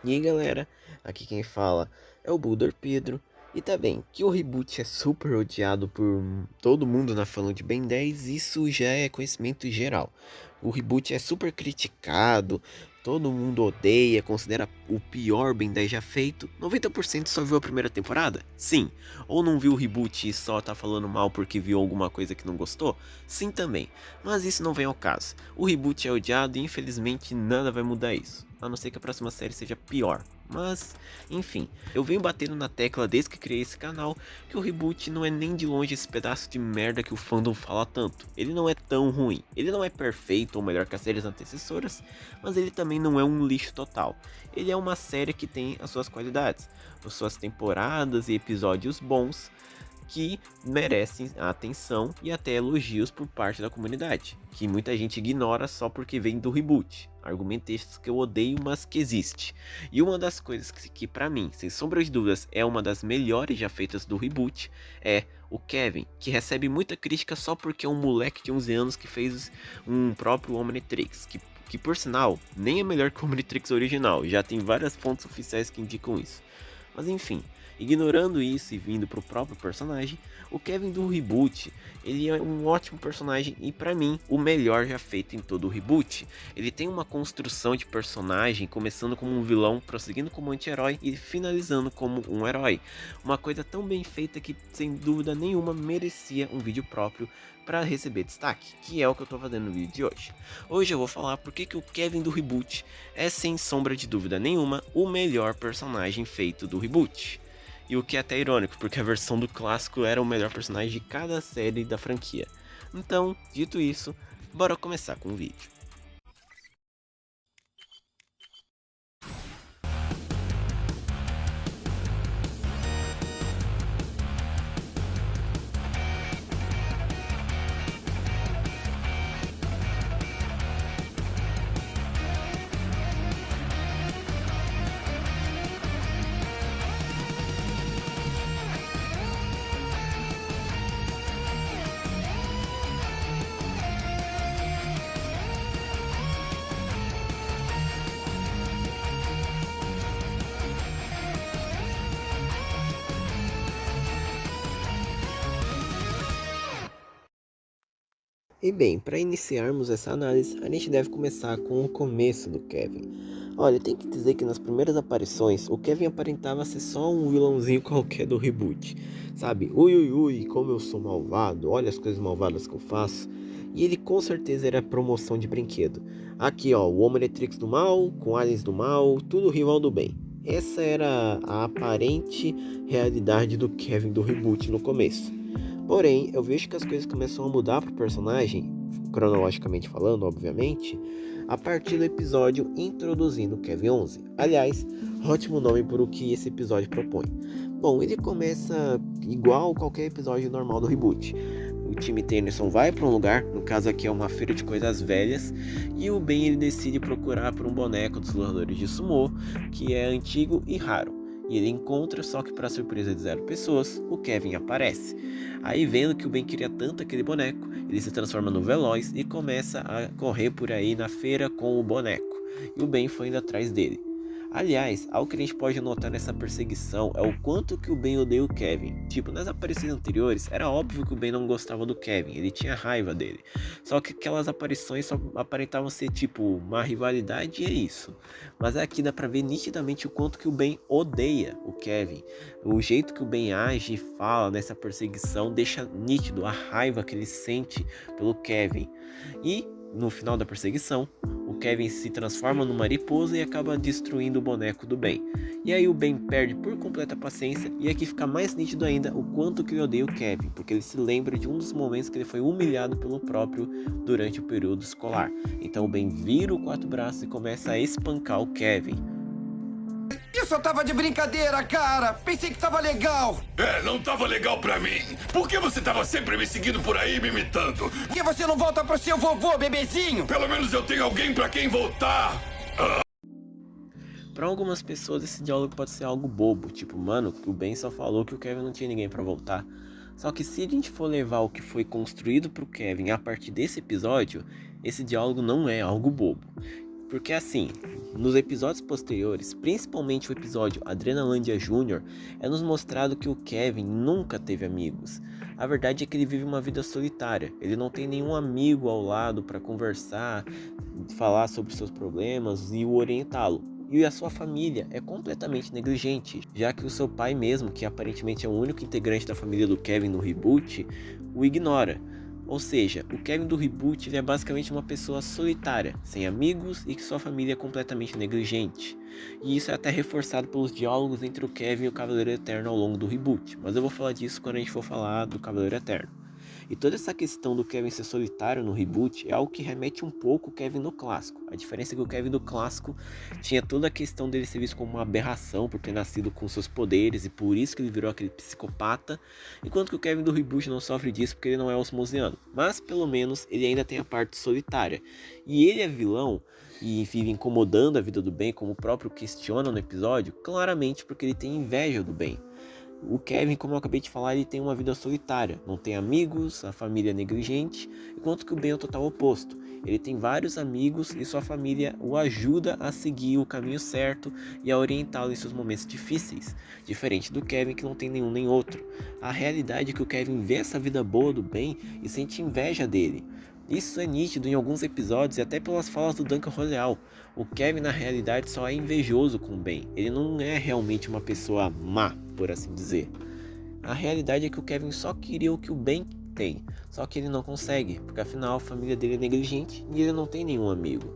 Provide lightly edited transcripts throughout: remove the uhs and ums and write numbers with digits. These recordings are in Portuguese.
E aí galera, aqui quem fala é o Bulder Pedro. E tá bem, que o reboot é super odiado por todo mundo na fã de Ben 10, isso já é conhecimento geral. O reboot é super criticado, todo mundo odeia, considera o pior Ben 10 já feito. 90% só viu a primeira temporada? Sim. Ou não viu o reboot e só tá falando mal porque viu alguma coisa que não gostou? Sim também. Mas isso não vem ao caso. O reboot é odiado e infelizmente nada vai mudar isso. A não ser que a próxima série seja pior. Mas, enfim, eu venho batendo na tecla desde que criei esse canal que o reboot não é nem de longe esse pedaço de merda que o fandom fala tanto. Ele não é tão ruim, ele não é perfeito ou melhor que as séries antecessoras, mas ele também não é um lixo total. Ele é uma série que tem as suas qualidades, as suas temporadas e episódios bons, que merecem a atenção e até elogios por parte da comunidade, que muita gente ignora só porque vem do reboot. Argumentos que eu odeio, mas que existe. E uma das coisas que para mim, sem sombra de dúvidas, é uma das melhores já feitas do reboot, é o Kevin, que recebe muita crítica só porque é um moleque de 11 anos que fez um próprio Omnitrix, que por sinal, nem é melhor que o Omnitrix original, já tem várias fontes oficiais que indicam isso. Mas enfim, ignorando isso e vindo pro próprio personagem, o Kevin do reboot, ele é um ótimo personagem e para mim o melhor já feito em todo o reboot. Ele tem uma construção de personagem, começando como um vilão, prosseguindo como um anti-herói e finalizando como um herói. Uma coisa tão bem feita que sem dúvida nenhuma merecia um vídeo próprio para receber destaque, que é o que eu tô fazendo no vídeo de hoje. Hoje eu vou falar porque que o Kevin do reboot é sem sombra de dúvida nenhuma o melhor personagem feito do reboot. E o que é até irônico, porque a versão do clássico era o melhor personagem de cada série da franquia. Então, dito isso, bora começar com o vídeo. E bem, para iniciarmos essa análise, a gente deve começar com o começo do Kevin. Olha, tem que dizer que nas primeiras aparições, o Kevin aparentava ser só um vilãozinho qualquer do reboot. Sabe, ui ui ui, como eu sou malvado, olha as coisas malvadas que eu faço. E ele com certeza era promoção de brinquedo. Aqui ó, o Omnitrix do mal, com aliens do mal, tudo rival do bem. Essa era a aparente realidade do Kevin do reboot no começo. Porém, eu vejo que as coisas começam a mudar pro personagem, cronologicamente falando, obviamente, a partir do episódio introduzindo Kevin 11. Aliás, ótimo nome por o que esse episódio propõe. Bom, ele começa igual qualquer episódio normal do reboot. O time Tennyson vai para um lugar, no caso aqui é uma feira de coisas velhas, e o Ben ele decide procurar por um boneco dos lutadores de sumô, que é antigo e raro. E ele encontra, só que para surpresa de 0 pessoas, o Kevin aparece. Aí vendo que o Ben queria tanto aquele boneco, ele se transforma no Veloz e começa a correr por aí na feira com o boneco. E o Ben foi indo atrás dele. Aliás, algo que a gente pode notar nessa perseguição é o quanto que o Ben odeia o Kevin. Tipo, nas aparições anteriores, era óbvio que o Ben não gostava do Kevin, ele tinha raiva dele. Só que aquelas aparições só aparentavam ser tipo uma rivalidade e é isso. Mas aqui dá pra ver nitidamente o quanto que o Ben odeia o Kevin. O jeito que o Ben age e fala nessa perseguição deixa nítido a raiva que ele sente pelo Kevin. E no final da perseguição, o Kevin se transforma numa mariposa e acaba destruindo o boneco do Ben. E aí o Ben perde por completa paciência e aqui fica mais nítido ainda o quanto que ele odeia o Kevin, porque ele se lembra de um dos momentos que ele foi humilhado pelo próprio durante o período escolar. Então o Ben vira o quatro braços e começa a espancar o Kevin. Eu só tava de brincadeira, cara. Pensei que tava legal. Não tava legal pra mim. Por que você tava sempre me seguindo por aí, me imitando? Por que você não volta pro seu vovô, bebezinho? Pelo menos eu tenho alguém pra quem voltar. Para algumas pessoas esse diálogo pode ser algo bobo, tipo, mano, o Ben só falou que o Kevin não tinha ninguém pra voltar. Só que se a gente for levar o que foi construído pro Kevin a partir desse episódio, esse diálogo não é algo bobo. Porque assim, Nos episódios posteriores, principalmente o episódio Adrenalândia Júnior, é nos mostrado que o Kevin nunca teve amigos. A verdade é que ele vive uma vida solitária, ele não tem nenhum amigo ao lado para conversar, falar sobre seus problemas e o orientá-lo. E a sua família é completamente negligente, já que o seu pai mesmo, que aparentemente é o único integrante da família do Kevin no reboot, o ignora. Ou seja, o Kevin do reboot ele é basicamente uma pessoa solitária, sem amigos e que sua família é completamente negligente. E isso é até reforçado pelos diálogos entre o Kevin e o Cavaleiro Eterno ao longo do reboot, mas eu vou falar disso quando a gente for falar do Cavaleiro Eterno. E toda essa questão do Kevin ser solitário no reboot é algo que remete um pouco o Kevin no clássico. A diferença é que o Kevin do clássico tinha toda a questão dele ser visto como uma aberração por ter nascido com seus poderes e por isso que ele virou aquele psicopata, enquanto que o Kevin do reboot não sofre disso porque ele não é osmosiano. Mas pelo menos ele ainda tem a parte solitária. E ele é vilão e vive incomodando a vida do bem, como o próprio questiona no episódio, claramente porque ele tem inveja do bem. O Kevin, como eu acabei de falar, ele tem uma vida solitária, não tem amigos, a família é negligente, enquanto que o Ben é o total oposto. Ele tem vários amigos e sua família o ajuda a seguir o caminho certo e a orientá-lo em seus momentos difíceis, diferente do Kevin que não tem nenhum nem outro. A realidade é que o Kevin vê essa vida boa do Ben e sente inveja dele. Isso é nítido em alguns episódios e até pelas falas do Duncan Royal. O Kevin na realidade só é invejoso com o Ben, ele não é realmente uma pessoa má, por assim dizer. A realidade é que o Kevin só queria o que o Ben tem, só que ele não consegue, porque afinal a família dele é negligente e ele não tem nenhum amigo.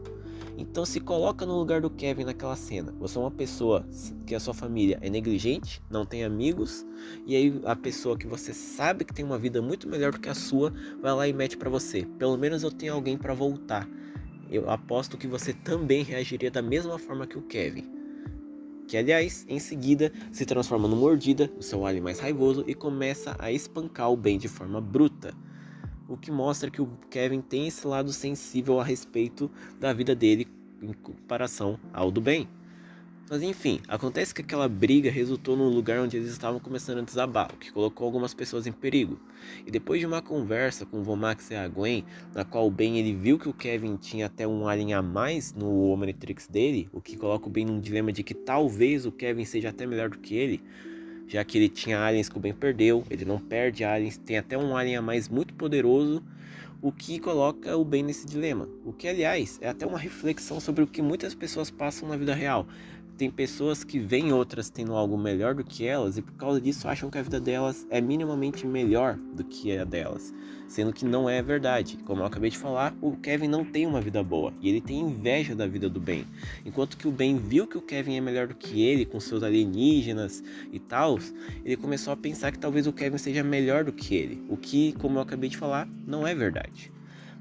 Então se coloca no lugar do Kevin naquela cena. Você é uma pessoa que a sua família é negligente, não tem amigos, e aí a pessoa que você sabe que tem uma vida muito melhor do que a sua, vai lá e mete pra você: pelo menos eu tenho alguém pra voltar. Eu aposto que você também reagiria da mesma forma que o Kevin. Que aliás, em seguida, se transforma no Mordida, o seu alien mais raivoso, e começa a espancar o Ben de forma bruta. O que mostra que o Kevin tem esse lado sensível a respeito da vida dele em comparação ao do Ben. Mas enfim, acontece que aquela briga resultou num lugar onde eles estavam começando a desabar, o que colocou algumas pessoas em perigo. E depois de uma conversa com o Vomax e a Gwen, na qual o Ben ele viu que o Kevin tinha até um alien a mais no Omnitrix dele, o que coloca o Ben num dilema de que talvez o Kevin seja até melhor do que ele, já que ele tinha aliens que o Ben perdeu, ele não perde aliens, tem até um alien a mais muito poderoso, o que coloca o Ben nesse dilema. O que, aliás, é até uma reflexão sobre o que muitas pessoas passam na vida real. Tem pessoas que veem outras tendo algo melhor do que elas e por causa disso acham que a vida delas é minimamente melhor do que a delas, sendo que não é verdade. Como eu acabei de falar, o Kevin não tem uma vida boa e ele tem inveja da vida do Ben, enquanto que o Ben viu que o Kevin é melhor do que ele com seus alienígenas e tal, ele começou a pensar que talvez o Kevin seja melhor do que ele, o que, como eu acabei de falar, não é verdade.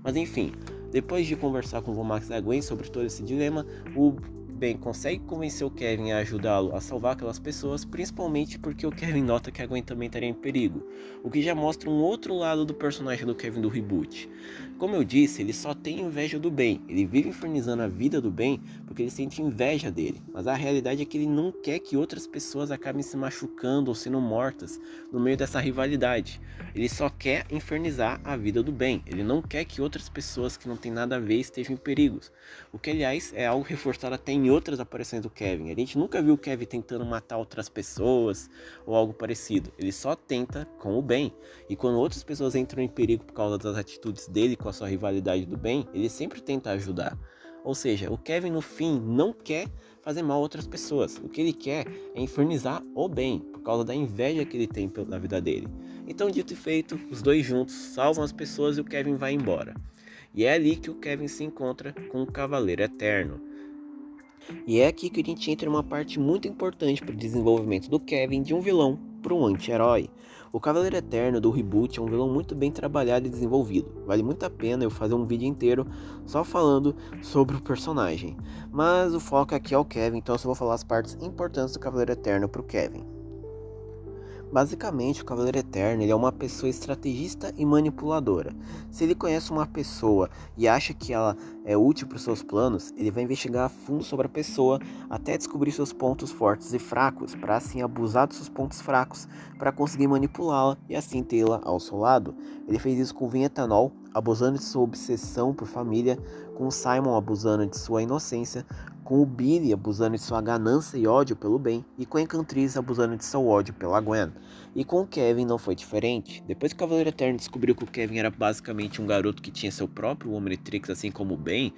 Mas enfim, depois de conversar com o Vomax e a Gwen sobre todo esse dilema, o Ben consegue convencer o Kevin a ajudá-lo a salvar aquelas pessoas, principalmente porque o Kevin nota que a Gwen também estaria em perigo, o que já mostra um outro lado do personagem do Kevin do reboot. Como eu disse, ele só tem inveja do Ben, ele vive infernizando a vida do Ben porque ele sente inveja dele, mas a realidade é que ele não quer que outras pessoas acabem se machucando ou sendo mortas no meio dessa rivalidade. Ele só quer infernizar a vida do Ben, ele não quer que outras pessoas que não tem nada a ver estejam em perigos, o que aliás é algo reforçado até em outras aparições do Kevin. A gente nunca viu o Kevin tentando matar outras pessoas ou algo parecido, ele só tenta com o Ben, e quando outras pessoas entram em perigo por causa das atitudes dele com a sua rivalidade do Ben, ele sempre tenta ajudar. Ou seja, o Kevin no fim não quer fazer mal a outras pessoas, o que ele quer é infernizar o Ben, por causa da inveja que ele tem pela vida dele. Então, dito e feito, os dois juntos salvam as pessoas e o Kevin vai embora. E é ali que o Kevin se encontra com o Cavaleiro Eterno. E é aqui que a gente entra em uma parte muito importante para o desenvolvimento do Kevin de um vilão para um anti-herói. O Cavaleiro Eterno do reboot é um vilão muito bem trabalhado e desenvolvido. Vale muito a pena eu fazer um vídeo inteiro só falando sobre o personagem. Mas o foco aqui é o Kevin, então eu só vou falar as partes importantes do Cavaleiro Eterno para o Kevin. Basicamente, o Cavaleiro Eterno ele é uma pessoa estrategista e manipuladora. Se ele conhece uma pessoa e acha que ela é útil para os seus planos, ele vai investigar a fundo sobre a pessoa até descobrir seus pontos fortes e fracos, para assim abusar dos seus pontos fracos, para conseguir manipulá-la e assim tê-la ao seu lado. Ele fez isso com o Vinhetanol, abusando de sua obsessão por família, com o Simon abusando de sua inocência, com o Billy abusando de sua ganância e ódio pelo Ben, e com a Encantriz abusando de seu ódio pela Gwen. E com o Kevin não foi diferente. Depois que o Cavaleiro Eterno descobriu que o Kevin era basicamente um garoto que tinha seu próprio Omnitrix, assim como o Ben,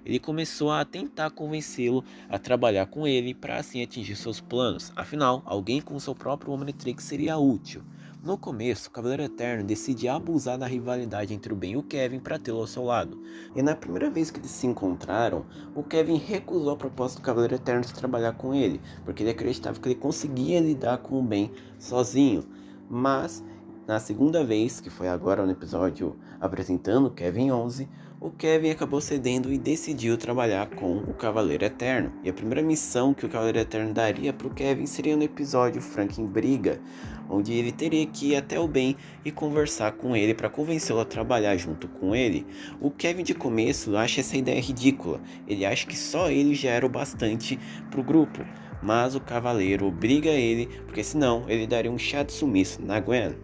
ele começou a tentar convencê-lo a trabalhar com ele para assim atingir seus planos. Afinal, alguém com seu próprio Omnitrix seria útil. No começo, o Cavaleiro Eterno decide abusar da rivalidade entre o Ben e o Kevin para tê-lo ao seu lado. E na primeira vez que eles se encontraram, o Kevin recusou a proposta do Cavaleiro Eterno de trabalhar com ele, porque ele acreditava que ele conseguia lidar com o Ben sozinho. Mas, na segunda vez, que foi agora no episódio apresentando o Kevin 11, o Kevin acabou cedendo e decidiu trabalhar com o Cavaleiro Eterno. E a primeira missão que o Cavaleiro Eterno daria para o Kevin seria no episódio Frank em Briga, onde ele teria que ir até o Ben e conversar com ele para convencê-lo a trabalhar junto com ele. O Kevin de começo acha essa ideia ridícula, ele acha que só ele já era o bastante para o grupo, mas o Cavaleiro obriga ele, porque senão ele daria um chá de sumiço na Gwen,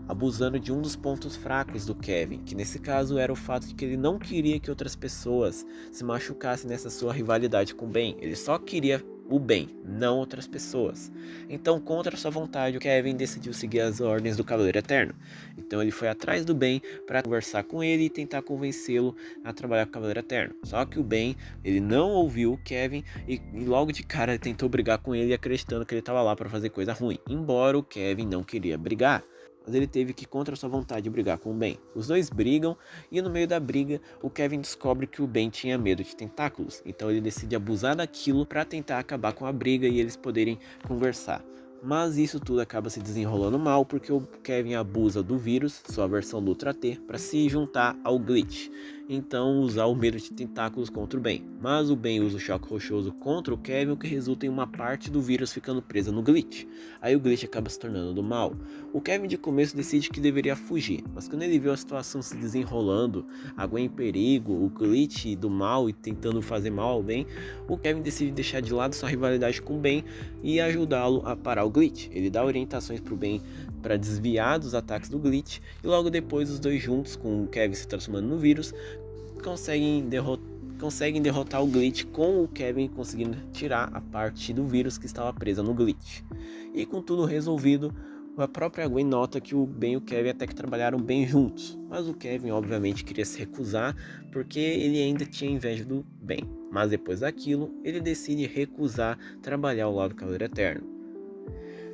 abusando de um dos pontos fracos do Kevin, que nesse caso era o fato de que ele não queria que outras pessoas se machucassem nessa sua rivalidade com o Ben, ele só queria o Ben, não outras pessoas. Então, contra sua vontade, o Kevin decidiu seguir as ordens do Cavaleiro Eterno. Então ele foi atrás do Ben para conversar com ele e tentar convencê-lo a trabalhar com o Cavaleiro Eterno. Só que o Ben, ele não ouviu o Kevin e logo de cara tentou brigar com ele, acreditando que ele estava lá para fazer coisa ruim, embora o Kevin não queria brigar. Mas ele teve que, contra sua vontade, brigar com o Ben. Os dois brigam e no meio da briga, o Kevin descobre que o Ben tinha medo de tentáculos. Então ele decide abusar daquilo para tentar acabar com a briga e eles poderem conversar. Mas isso tudo acaba se desenrolando mal porque o Kevin abusa do vírus, sua versão do Ultra T, para se juntar ao Glitch. Então usar o medo de tentáculos contra o Ben. Mas o Ben usa o choque rochoso contra o Kevin, o que resulta em uma parte do vírus ficando presa no Glitch. Aí o Glitch acaba se tornando do mal. O Kevin de começo decide que deveria fugir, mas quando ele viu a situação se desenrolando, a Gwen em perigo, o Glitch do mal e tentando fazer mal ao Ben, o Kevin decide deixar de lado sua rivalidade com o Ben e ajudá-lo a parar o Glitch. Ele dá orientações para o Ben para desviar dos ataques do Glitch e logo depois os dois juntos, com o Kevin se transformando no vírus, conseguem derrotar o Glitch, com o Kevin conseguindo tirar a parte do vírus que estava presa no Glitch. E com tudo resolvido, a própria Gwen nota que o Ben e o Kevin até que trabalharam bem juntos, mas o Kevin obviamente queria se recusar porque ele ainda tinha inveja do Ben. Mas depois daquilo, ele decide recusar trabalhar ao lado do Cavaleiro Eterno.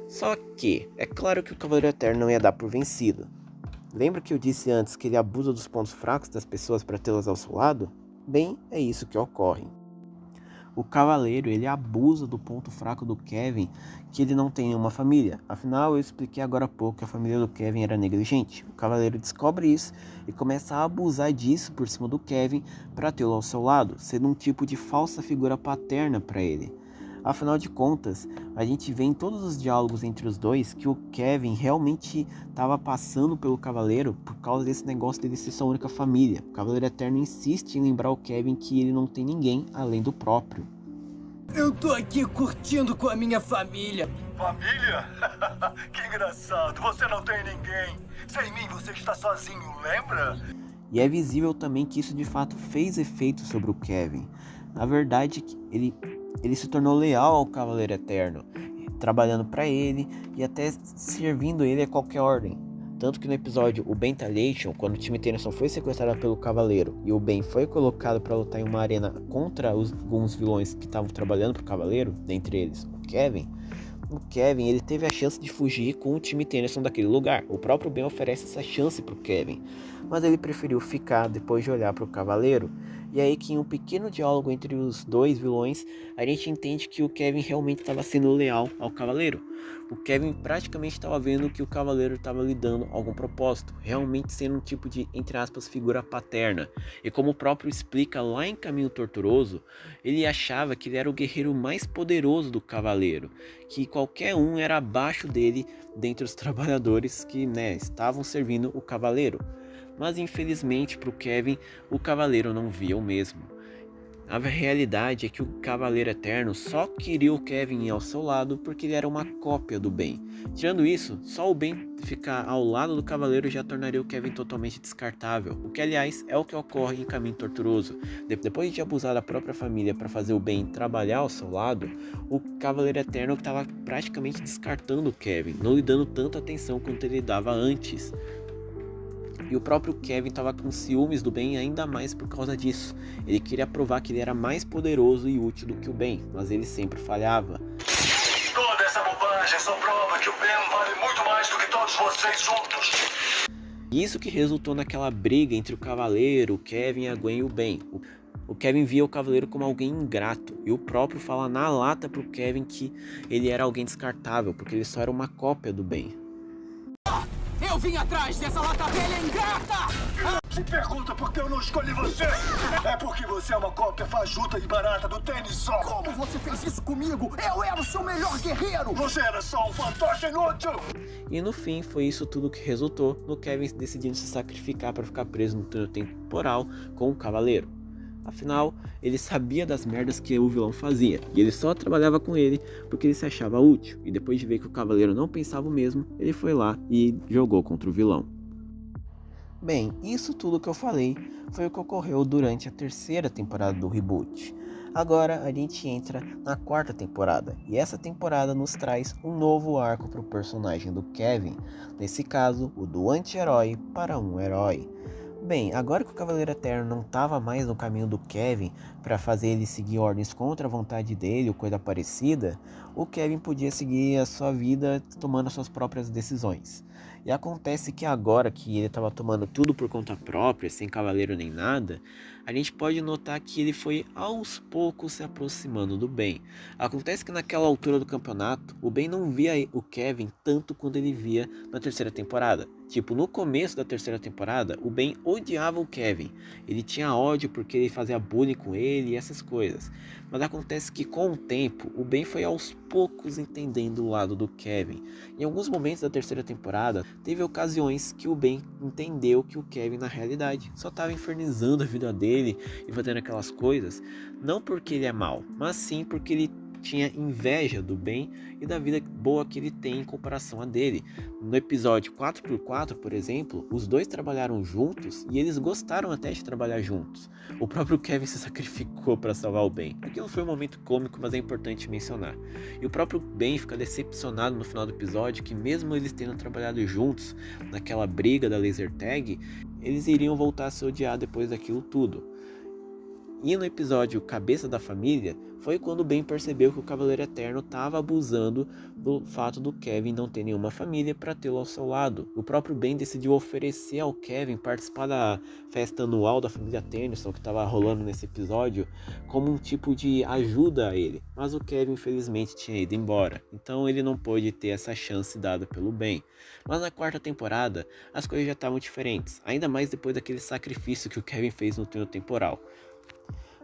Só que, é claro que o Cavaleiro Eterno não ia dar por vencido. Lembra que eu disse antes que ele abusa dos pontos fracos das pessoas para tê-las ao seu lado? Bem, é isso que ocorre. O Cavaleiro, ele abusa do ponto fraco do Kevin, que ele não tem nenhuma família. Afinal, eu expliquei agora há pouco que a família do Kevin era negligente. O Cavaleiro descobre isso e começa a abusar disso por cima do Kevin para tê-lo ao seu lado, sendo um tipo de falsa figura paterna para ele. Afinal de contas, a gente vê em todos os diálogos entre os dois que o Kevin realmente estava passando pelo Cavaleiro por causa desse negócio dele ser sua única família. O Cavaleiro Eterno insiste em lembrar o Kevin que ele não tem ninguém além do próprio. Eu tô aqui curtindo com a minha família. Família? Que engraçado, você não tem ninguém. Sem mim você está sozinho, lembra? E é visível também que isso de fato fez efeito sobre o Kevin. Na verdade, ele se tornou leal ao Cavaleiro Eterno, trabalhando para ele e até servindo ele a qualquer ordem. Tanto que no episódio O Bentalation, quando o time Tennyson foi sequestrado pelo Cavaleiro e o Ben foi colocado para lutar em uma arena contra alguns vilões que estavam trabalhando para o Cavaleiro, dentre eles o Kevin ele teve a chance de fugir com o time Tennyson daquele lugar. O próprio Ben oferece essa chance para o Kevin, mas ele preferiu ficar depois de olhar para o Cavaleiro. E aí que em um pequeno diálogo entre os dois vilões, a gente entende que o Kevin realmente estava sendo leal ao Cavaleiro. O Kevin praticamente estava vendo que o Cavaleiro estava lhe dando algum propósito, realmente sendo um tipo de, entre aspas, figura paterna. E como o próprio explica lá em Caminho Torturoso, ele achava que ele era o guerreiro mais poderoso do Cavaleiro, que qualquer um era abaixo dele dentre os trabalhadores que estavam servindo o Cavaleiro. Mas infelizmente para o Kevin, o Cavaleiro não via o mesmo. A realidade é que o Cavaleiro Eterno só queria o Kevin ao seu lado porque ele era uma cópia do Ben. Tirando isso, só o Ben ficar ao lado do Cavaleiro já tornaria o Kevin totalmente descartável, o que aliás é o que ocorre em Caminho Torturoso. Depois de abusar da própria família para fazer o Ben trabalhar ao seu lado, o Cavaleiro Eterno estava praticamente descartando o Kevin, não lhe dando tanta atenção quanto ele dava antes. E o próprio Kevin estava com ciúmes do Ben ainda mais por causa disso. Ele queria provar que ele era mais poderoso e útil do que o Ben, mas ele sempre falhava. Toda essa bobagem só prova que o Ben vale muito mais do que todos vocês juntos. Isso que resultou naquela briga entre o Cavaleiro, o Kevin, a Gwen e o Ben. O Kevin via o Cavaleiro como alguém ingrato, e o próprio fala na lata pro Kevin que ele era alguém descartável, porque ele só era uma cópia do Ben. Eu vim atrás dessa lata velha ingrata! Se pergunta por que eu não escolhi você, é porque você é uma cópia fajuta e barata do tênis só. Como você fez isso comigo? Eu era o seu melhor guerreiro! Você era só um fantoche inútil! E no fim foi isso tudo que resultou no Kevin decidindo se sacrificar para ficar preso no túnel temporal com o Cavaleiro. Afinal, ele sabia das merdas que o vilão fazia, e ele só trabalhava com ele porque ele se achava útil, e depois de ver que o Cavaleiro não pensava o mesmo, ele foi lá e jogou contra o vilão. Bem, isso tudo que eu falei foi o que ocorreu durante a terceira temporada do reboot. Agora a gente entra na quarta temporada, e essa temporada nos traz um novo arco para o personagem do Kevin, nesse caso o do anti-herói para um herói. Bem, agora que o Cavaleiro Eterno não estava mais no caminho do Kevin para fazer ele seguir ordens contra a vontade dele ou coisa parecida, o Kevin podia seguir a sua vida tomando as suas próprias decisões. E acontece que agora que ele estava tomando tudo por conta própria, sem cavaleiro nem nada, a gente pode notar que ele foi aos poucos se aproximando do Ben. Acontece que naquela altura do campeonato, o Ben não via o Kevin tanto quanto ele via na terceira temporada. Tipo, no começo da terceira temporada, o Ben odiava o Kevin. Ele tinha ódio porque ele fazia bullying com ele e essas coisas. Mas acontece que com o tempo, o Ben foi aos poucos entendendo o lado do Kevin. Em alguns momentos da terceira temporada, teve ocasiões que o Ben entendeu que o Kevin na realidade só estava infernizando a vida dele e fazendo aquelas coisas, não porque ele é mau, mas sim porque ele tinha inveja do Ben e da vida boa que ele tem em comparação a dele. No episódio 4x4, por exemplo, os dois trabalharam juntos e eles gostaram até de trabalhar juntos. O próprio Kevin se sacrificou para salvar o Ben. Aquilo foi um momento cômico, mas é importante mencionar. E o próprio Ben fica decepcionado no final do episódio que mesmo eles tendo trabalhado juntos naquela briga da laser tag, eles iriam voltar a se odiar depois daquilo tudo. E no episódio Cabeça da Família, foi quando o Ben percebeu que o Cavaleiro Eterno estava abusando do fato do Kevin não ter nenhuma família para tê-lo ao seu lado. O próprio Ben decidiu oferecer ao Kevin participar da festa anual da família Tennyson que estava rolando nesse episódio como um tipo de ajuda a ele. Mas o Kevin infelizmente tinha ido embora, então ele não pôde ter essa chance dada pelo Ben. Mas na quarta temporada, as coisas já estavam diferentes, ainda mais depois daquele sacrifício que o Kevin fez no túnel temporal.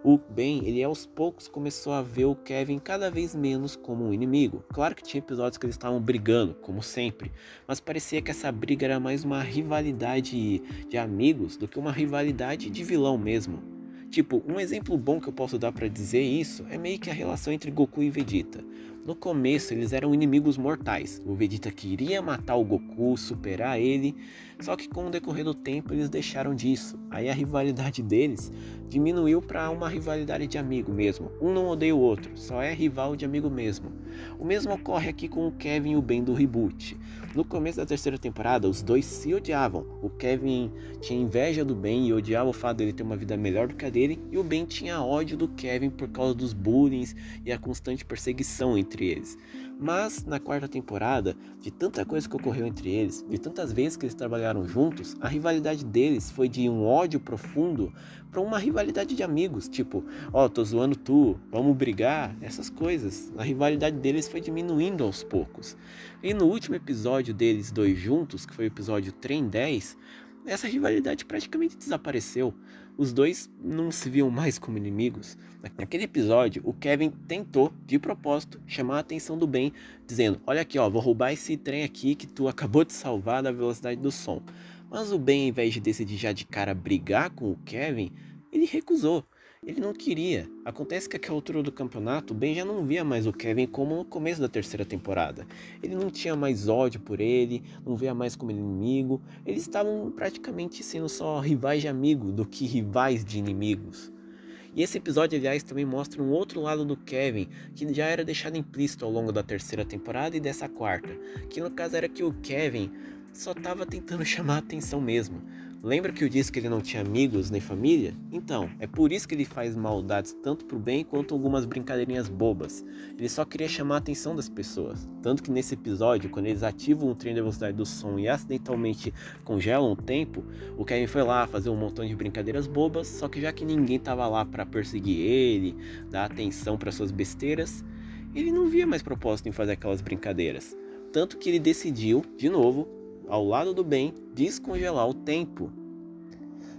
O Ben, ele aos poucos começou a ver o Kevin cada vez menos como um inimigo. Claro que tinha episódios que eles estavam brigando, como sempre, mas parecia que essa briga era mais uma rivalidade de amigos do que uma rivalidade de vilão mesmo. Tipo, um exemplo bom que eu posso dar pra dizer isso é meio que a relação entre Goku e Vegeta. No começo eles eram inimigos mortais, o Vegeta queria matar o Goku, superar ele, só que com o decorrer do tempo eles deixaram disso. Aí a rivalidade deles diminuiu para uma rivalidade de amigo mesmo, um não odeia o outro, só é rival de amigo mesmo. O mesmo ocorre aqui com o Kevin e o Ben do reboot. No começo da terceira temporada, os dois se odiavam. O Kevin tinha inveja do Ben e odiava o fato dele ter uma vida melhor do que a dele, e o Ben tinha ódio do Kevin por causa dos bullying e a constante perseguição entre eles. Mas na quarta temporada, de tanta coisa que ocorreu entre eles, de tantas vezes que eles trabalharam juntos, a rivalidade deles foi de um ódio profundo para uma rivalidade de amigos, tipo, tô zoando tu, vamos brigar, essas coisas. A rivalidade deles foi diminuindo aos poucos. E no último episódio deles dois juntos, que foi o episódio Trem 10, essa rivalidade praticamente desapareceu. Os dois não se viam mais como inimigos. Naquele episódio, o Kevin tentou, de propósito, chamar a atenção do Ben, dizendo, olha aqui, vou roubar esse trem aqui que tu acabou de salvar da velocidade do som. Mas o Ben, ao invés de decidir já de cara brigar com o Kevin, ele recusou. Ele não queria. Acontece que àquela altura do campeonato, o Ben já não via mais o Kevin como no começo da terceira temporada. Ele não tinha mais ódio por ele, não via mais como inimigo. Eles estavam praticamente sendo só rivais de amigo do que rivais de inimigos. E esse episódio, aliás, também mostra um outro lado do Kevin, que já era deixado implícito ao longo da terceira temporada e dessa quarta. Que no caso era que o Kevin só estava tentando chamar a atenção mesmo. Lembra que eu disse que ele não tinha amigos nem família? Então, é por isso que ele faz maldades tanto pro bem quanto algumas brincadeirinhas bobas. Ele só queria chamar a atenção das pessoas. Tanto que nesse episódio, quando eles ativam o trem da velocidade do som e acidentalmente congelam o tempo, o Kevin foi lá fazer um montão de brincadeiras bobas, só que já que ninguém tava lá para perseguir ele, dar atenção para suas besteiras, ele não via mais propósito em fazer aquelas brincadeiras. Tanto que ele decidiu, de novo, ao lado do Ben, descongelar o tempo.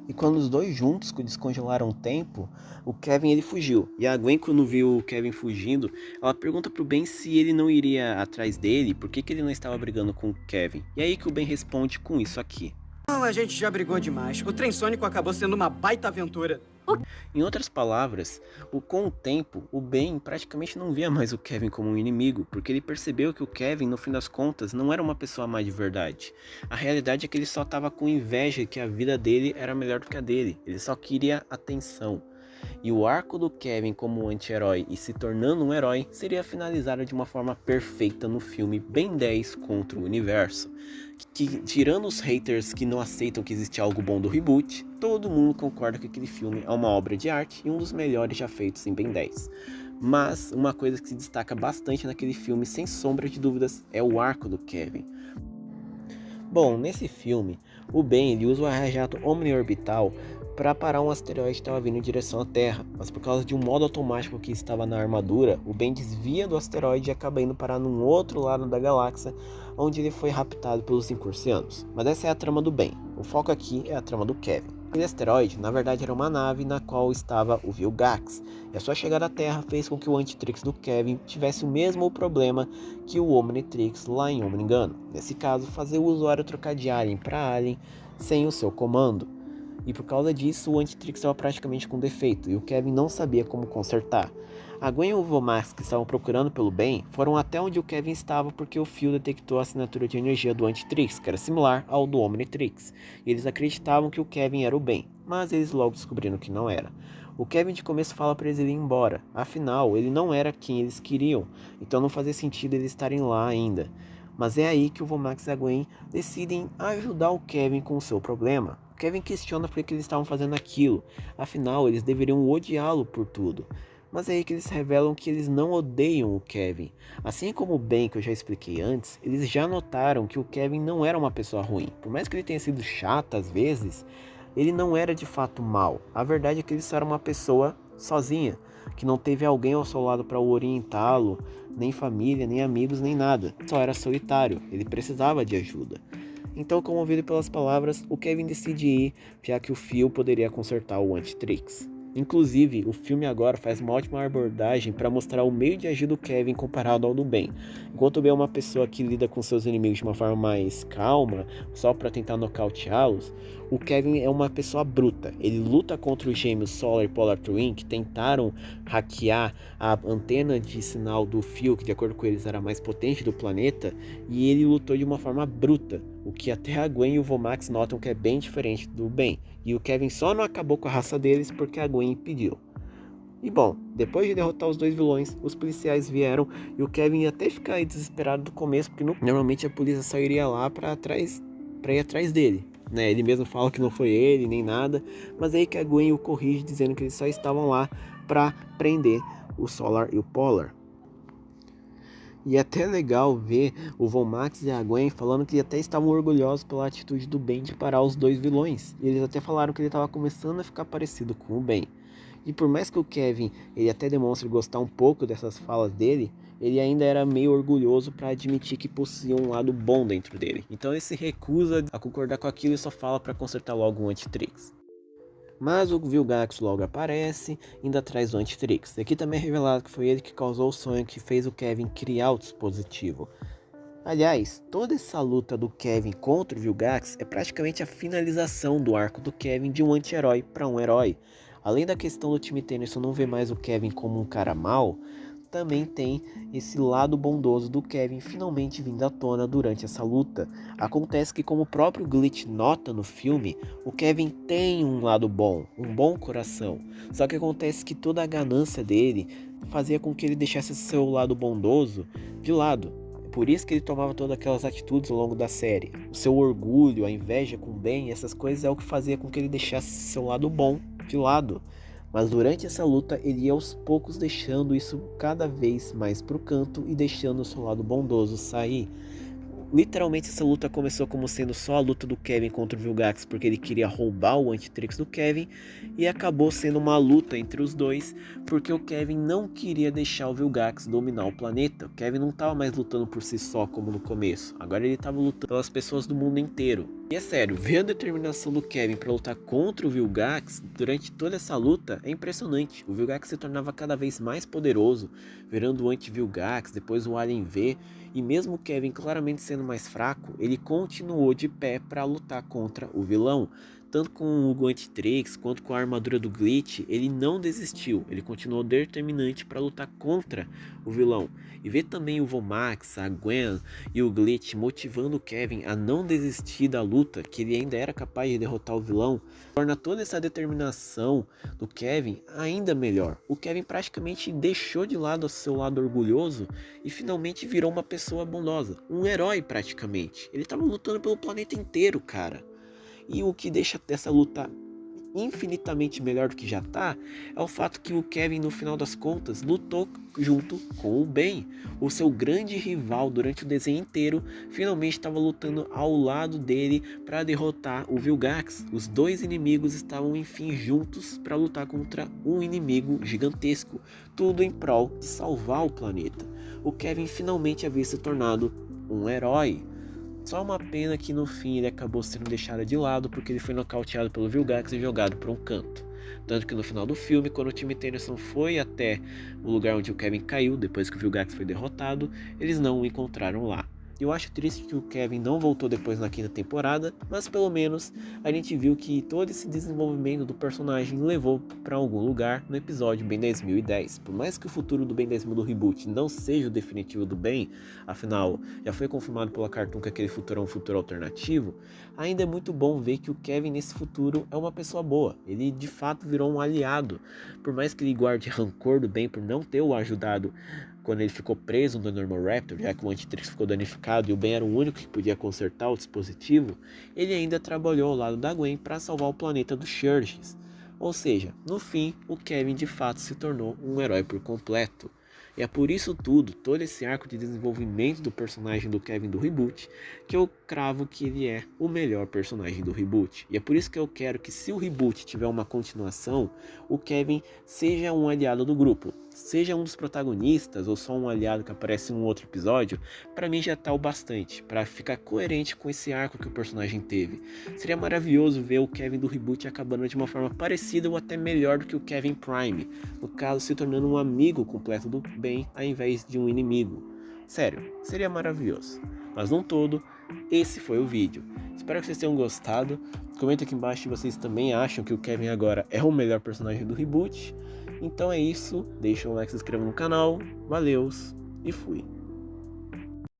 E quando os dois juntos descongelaram o tempo, o Kevin ele fugiu. E a Gwen, quando viu o Kevin fugindo, ela pergunta pro Ben se ele não iria atrás dele, por que ele não estava brigando com o Kevin. E aí que o Ben responde com isso aqui. Não, a gente já brigou demais. O trem sônico acabou sendo uma baita aventura. Em outras palavras, com o tempo, o Ben praticamente não via mais o Kevin como um inimigo, porque ele percebeu que o Kevin, no fim das contas, não era uma pessoa má de verdade. A realidade é que ele só estava com inveja que a vida dele era melhor do que a dele, ele só queria atenção. E o arco do Kevin como anti-herói e se tornando um herói seria finalizado de uma forma perfeita no filme Ben 10 contra o Universo. Que, tirando os haters que não aceitam que existe algo bom do reboot, todo mundo concorda que aquele filme é uma obra de arte e um dos melhores já feitos em Ben 10. Mas uma coisa que se destaca bastante naquele filme, sem sombra de dúvidas, é o arco do Kevin. Bom, nesse filme, o Ben ele usa o raio-jato omniorbital para parar um asteroide que estava vindo em direção à Terra, mas por causa de um modo automático que estava na armadura, o Ben desvia do asteroide e acaba indo parar num outro lado da galáxia, onde ele foi raptado pelos Incursianos. Mas essa é a trama do Ben, o foco aqui é a trama do Kevin. Aquele asteroide, na verdade, era uma nave na qual estava o Vilgax, e a sua chegada à Terra fez com que o Antitrix do Kevin tivesse o mesmo problema que o Omnitrix lá em Omnigano. Nesse caso, fazer o usuário trocar de Alien para Alien sem o seu comando. E por causa disso, o Antitrix estava praticamente com defeito, e o Kevin não sabia como consertar. A Gwen e o Vomax, que estavam procurando pelo Ben, foram até onde o Kevin estava porque o fio detectou a assinatura de energia do Antitrix, que era similar ao do Omnitrix. E eles acreditavam que o Kevin era o Ben, mas eles logo descobriram que não era. O Kevin de começo fala para eles irem embora, afinal, ele não era quem eles queriam, então não fazia sentido eles estarem lá ainda. Mas é aí que o Vomax e a Gwen decidem ajudar o Kevin com o seu problema. Kevin questiona por que eles estavam fazendo aquilo, afinal eles deveriam odiá-lo por tudo. Mas é aí que eles revelam que eles não odeiam o Kevin. Assim como o Ben, que eu já expliquei antes, eles já notaram que o Kevin não era uma pessoa ruim. Por mais que ele tenha sido chato às vezes, ele não era de fato mal. A verdade é que ele só era uma pessoa sozinha, que não teve alguém ao seu lado para orientá-lo, nem família, nem amigos, nem nada. Só era solitário, ele precisava de ajuda. Então, comovido pelas palavras, o Kevin decide ir, já que o fio poderia consertar o Antitrix. Inclusive, o filme agora faz uma ótima abordagem para mostrar o meio de agir do Kevin comparado ao do Ben. Enquanto o Ben é uma pessoa que lida com seus inimigos de uma forma mais calma, só para tentar nocauteá-los, o Kevin é uma pessoa bruta. Ele luta contra os gêmeos Solar e Polar Twin, que tentaram hackear a antena de sinal do fio, que de acordo com eles era a mais potente do planeta, e ele lutou de uma forma bruta, o que até a Gwen e o Vomax notam que é bem diferente do Ben. E o Kevin só não acabou com a raça deles porque a Gwen impediu. E bom, depois de derrotar os dois vilões, os policiais vieram e o Kevin ia até ficar desesperado do começo, porque normalmente a polícia só iria lá para ir atrás dele. Né? Ele mesmo fala que não foi ele, nem nada, mas aí que a Gwen o corrige dizendo que eles só estavam lá para prender o Solar e o Polar. E é até legal ver o Vomax e a Gwen falando que até estavam orgulhosos pela atitude do Ben de parar os dois vilões. E eles até falaram que ele estava começando a ficar parecido com o Ben. E por mais que o Kevin ele até demonstre gostar um pouco dessas falas dele, ele ainda era meio orgulhoso para admitir que possuía um lado bom dentro dele. Então ele se recusa a concordar com aquilo e só fala para consertar logo o Antitrix. Mas o Vilgax logo aparece, ainda traz o Antitrix. E aqui também é revelado que foi ele que causou o sonho que fez o Kevin criar o dispositivo. Aliás, toda essa luta do Kevin contra o Vilgax é praticamente a finalização do arco do Kevin de um anti-herói para um herói. Além da questão do Tim Tennyson não ver mais o Kevin como um cara mau, também tem esse lado bondoso do Kevin finalmente vindo à tona durante essa luta. Acontece que, como o próprio Glitch nota no filme, o Kevin tem um lado bom, um bom coração. Só que acontece que toda a ganância dele fazia com que ele deixasse seu lado bondoso de lado. Por isso que ele tomava todas aquelas atitudes ao longo da série. O seu orgulho, a inveja com o bem, essas coisas é o que fazia com que ele deixasse seu lado bom de lado. Mas durante essa luta ele ia aos poucos deixando isso cada vez mais pro canto e deixando o seu lado bondoso sair. Literalmente essa luta começou como sendo só a luta do Kevin contra o Vilgax porque ele queria roubar o Antitrix do Kevin, e acabou sendo uma luta entre os dois porque o Kevin não queria deixar o Vilgax dominar o planeta. O Kevin não estava mais lutando por si só como no começo, agora ele estava lutando pelas pessoas do mundo inteiro. E é sério, ver a determinação do Kevin para lutar contra o Vilgax durante toda essa luta é impressionante. O Vilgax se tornava cada vez mais poderoso, virando o anti-Vilgax, depois o Alien V, e mesmo o Kevin claramente sendo mais fraco, ele continuou de pé para lutar contra o vilão. Tanto com o Antitrix quanto com a armadura do Glitch, ele não desistiu, ele continuou determinante para lutar contra o vilão. E ver também o Vomax, a Gwen e o Glitch motivando o Kevin a não desistir da luta, que ele ainda era capaz de derrotar o vilão, torna toda essa determinação do Kevin ainda melhor. O Kevin praticamente deixou de lado o seu lado orgulhoso e finalmente virou uma pessoa bondosa, um herói praticamente. Ele estava lutando pelo planeta inteiro, cara. E o que deixa essa luta infinitamente melhor do que já tá, é o fato que o Kevin, no final das contas, lutou junto com o Ben. O seu grande rival durante o desenho inteiro finalmente estava lutando ao lado dele para derrotar o Vilgax. Os dois inimigos estavam enfim juntos para lutar contra um inimigo gigantesco, tudo em prol de salvar o planeta. O Kevin finalmente havia se tornado um herói. Só uma pena que no fim ele acabou sendo deixado de lado porque ele foi nocauteado pelo Vilgax e jogado para um canto. Tanto que no final do filme, quando o Tim Tennyson foi até o lugar onde o Kevin caiu, depois que o Vilgax foi derrotado, eles não o encontraram lá. Eu acho triste que o Kevin não voltou depois na quinta temporada, mas pelo menos a gente viu que todo esse desenvolvimento do personagem levou para algum lugar no episódio Ben 10.010. Por mais que o futuro do Ben 10.000 do reboot não seja o definitivo do Ben, afinal já foi confirmado pela Cartoon que aquele futuro é um futuro alternativo, ainda é muito bom ver que o Kevin nesse futuro é uma pessoa boa. Ele de fato virou um aliado, por mais que ele guarde rancor do Ben por não ter o ajudado quando ele ficou preso no Normal Raptor, já que o Antitrix ficou danificado e o Ben era o único que podia consertar o dispositivo, ele ainda trabalhou ao lado da Gwen para salvar o planeta dos Scourges. Ou seja, no fim, o Kevin de fato se tornou um herói por completo. E é por isso tudo, todo esse arco de desenvolvimento do personagem do Kevin do reboot, que eu cravo que ele é o melhor personagem do reboot. E é por isso que eu quero que, se o reboot tiver uma continuação, o Kevin seja um aliado do grupo. Seja um dos protagonistas ou só um aliado que aparece em um outro episódio, pra mim já tá o bastante, pra ficar coerente com esse arco que o personagem teve. Seria maravilhoso ver o Kevin do reboot acabando de uma forma parecida ou até melhor do que o Kevin Prime, no caso se tornando um amigo completo do Ben ao invés de um inimigo. Sério, seria maravilhoso. Mas no todo, esse foi o vídeo. Espero que vocês tenham gostado. Comenta aqui embaixo se vocês também acham que o Kevin agora é o melhor personagem do reboot. Então é isso, deixa um like, se inscreva no canal, valeus e fui!